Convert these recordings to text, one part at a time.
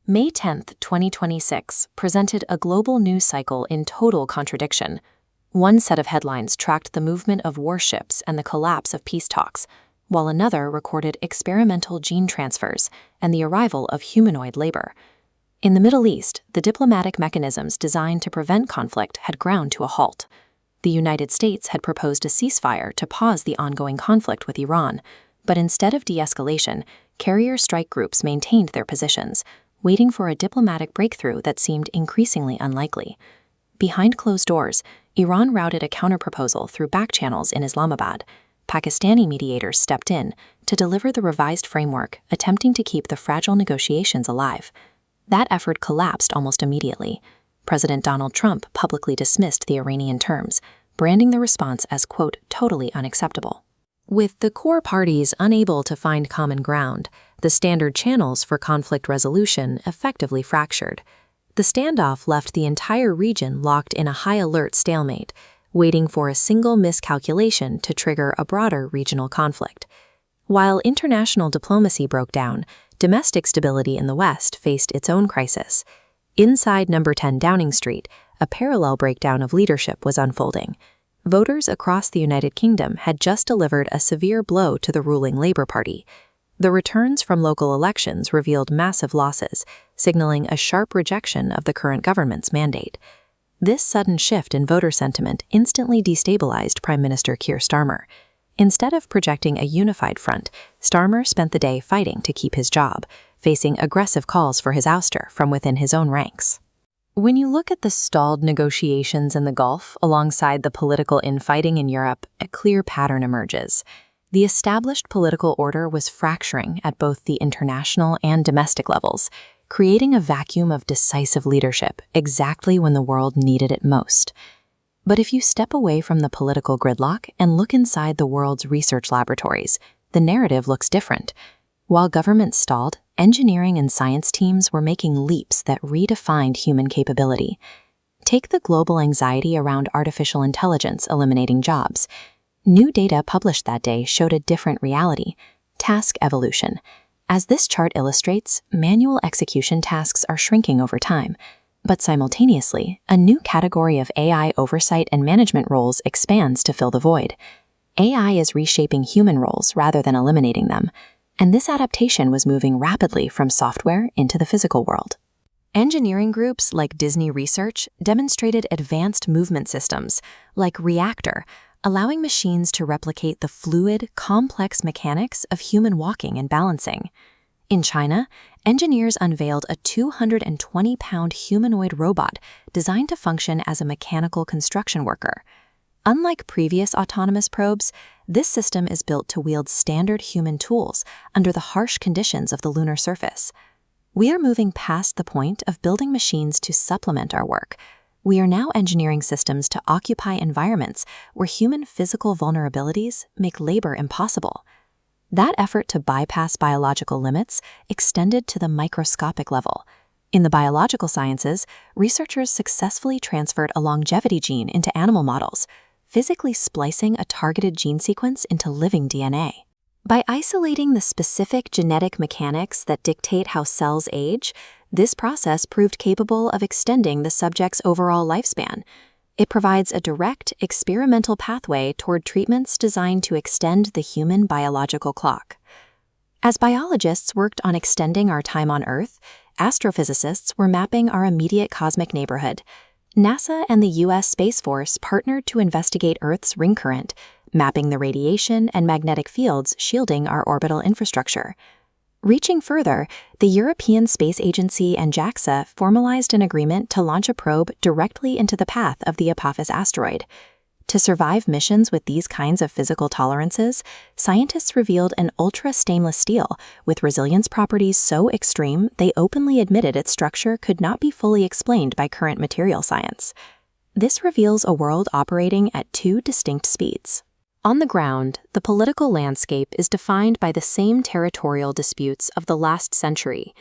May 10, 2026, presented a global news cycle in total contradiction. One set of headlines tracked the movement of warships and the collapse of peace talks, while another recorded experimental gene transfers and the arrival of humanoid labor. In the Middle East, the diplomatic mechanisms designed to prevent conflict had ground to a halt. The United States had proposed a ceasefire to pause the ongoing conflict with Iran, but instead of de-escalation, carrier strike groups maintained their positions, waiting for a diplomatic breakthrough that seemed increasingly unlikely. Behind closed doors, Iran routed a counterproposal through back channels in Islamabad. Pakistani mediators stepped in to deliver the revised framework, attempting to keep the fragile negotiations alive. That effort collapsed almost immediately. President Donald Trump publicly dismissed the Iranian terms, branding the response as, quote, totally unacceptable. With the core parties unable to find common ground, the standard channels for conflict resolution effectively fractured. The standoff left the entire region locked in a high-alert stalemate, waiting for a single miscalculation to trigger a broader regional conflict. While international diplomacy broke down, domestic stability in the West faced its own crisis. Inside Number 10 Downing Street, a parallel breakdown of leadership was unfolding. Voters across the United Kingdom had just delivered a severe blow to the ruling Labour Party. The returns from local elections revealed massive losses, signaling a sharp rejection of the current government's mandate. This sudden shift in voter sentiment instantly destabilized Prime Minister Keir Starmer. Instead of projecting a unified front, Starmer spent the day fighting to keep his job, facing aggressive calls for his ouster from within his own ranks. When you look at the stalled negotiations in the Gulf alongside the political infighting in Europe, a clear pattern emerges. The established political order was fracturing at both the international and domestic levels, creating a vacuum of decisive leadership exactly when the world needed it most. But if you step away from the political gridlock and look inside the world's research laboratories, the narrative looks different. While governments stalled, engineering and science teams were making leaps that redefined human capability. Take the global anxiety around artificial intelligence eliminating jobs. New data published that day showed a different reality: task evolution. As this chart illustrates, manual execution tasks are shrinking over time. But simultaneously, a new category of AI oversight and management roles expands to fill the void. AI is reshaping human roles rather than eliminating them, and this adaptation was moving rapidly from software into the physical world. Engineering groups like Disney Research demonstrated advanced movement systems, like Reactor, allowing machines to replicate the fluid, complex mechanics of human walking and balancing. In China, engineers unveiled a 220-pound humanoid robot designed to function as a mechanical construction worker. Unlike previous autonomous probes, this system is built to wield standard human tools under the harsh conditions of the lunar surface. We are moving past the point of building machines to supplement our work. We are now engineering systems to occupy environments where human physical vulnerabilities make labor impossible. That effort to bypass biological limits extended to the microscopic level. In the biological sciences, researchers successfully transferred a longevity gene into animal models, physically splicing a targeted gene sequence into living DNA. By isolating the specific genetic mechanics that dictate how cells age, this process proved capable of extending the subject's overall lifespan. It provides a direct, experimental pathway toward treatments designed to extend the human biological clock. As biologists worked on extending our time on Earth, astrophysicists were mapping our immediate cosmic neighborhood. NASA and the U.S. Space Force partnered to investigate Earth's ring current, mapping the radiation and magnetic fields shielding our orbital infrastructure. Reaching further, the European Space Agency and JAXA formalized an agreement to launch a probe directly into the path of the Apophis asteroid. To survive missions with these kinds of physical tolerances, scientists revealed an ultra-stainless steel with resilience properties so extreme they openly admitted its structure could not be fully explained by current material science. This reveals a world operating at two distinct speeds. On the ground, the political landscape is defined by the same territorial disputes of the last century.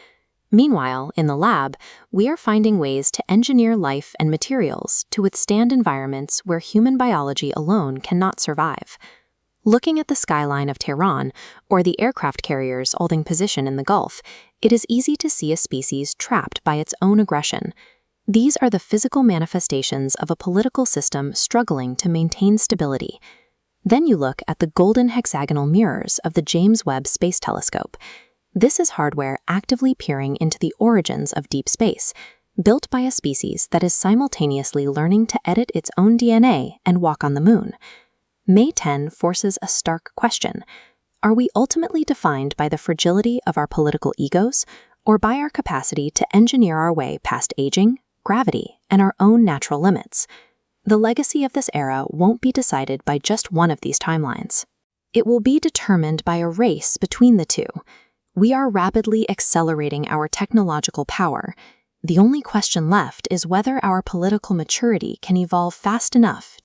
Meanwhile, in the lab, we are finding ways to engineer life and materials to withstand environments where human biology alone cannot survive. Looking at the skyline of Tehran or the aircraft carriers holding position in the Gulf, It is easy to see a species trapped by its own aggression. These are the physical manifestations of a political system struggling to maintain stability. Then you look at the golden hexagonal mirrors of the James Webb Space Telescope. This is hardware actively peering into the origins of deep space, built by a species that is simultaneously learning to edit its own DNA and walk on the moon. May 10 forces a stark question. Are we ultimately defined by the fragility of our political egos, or by our capacity to engineer our way past aging, gravity, and our own natural limits? The legacy of this era won't be decided by just one of these timelines. It will be determined by a race between the two. We are rapidly accelerating our technological power. The only question left is whether our political maturity can evolve fast enough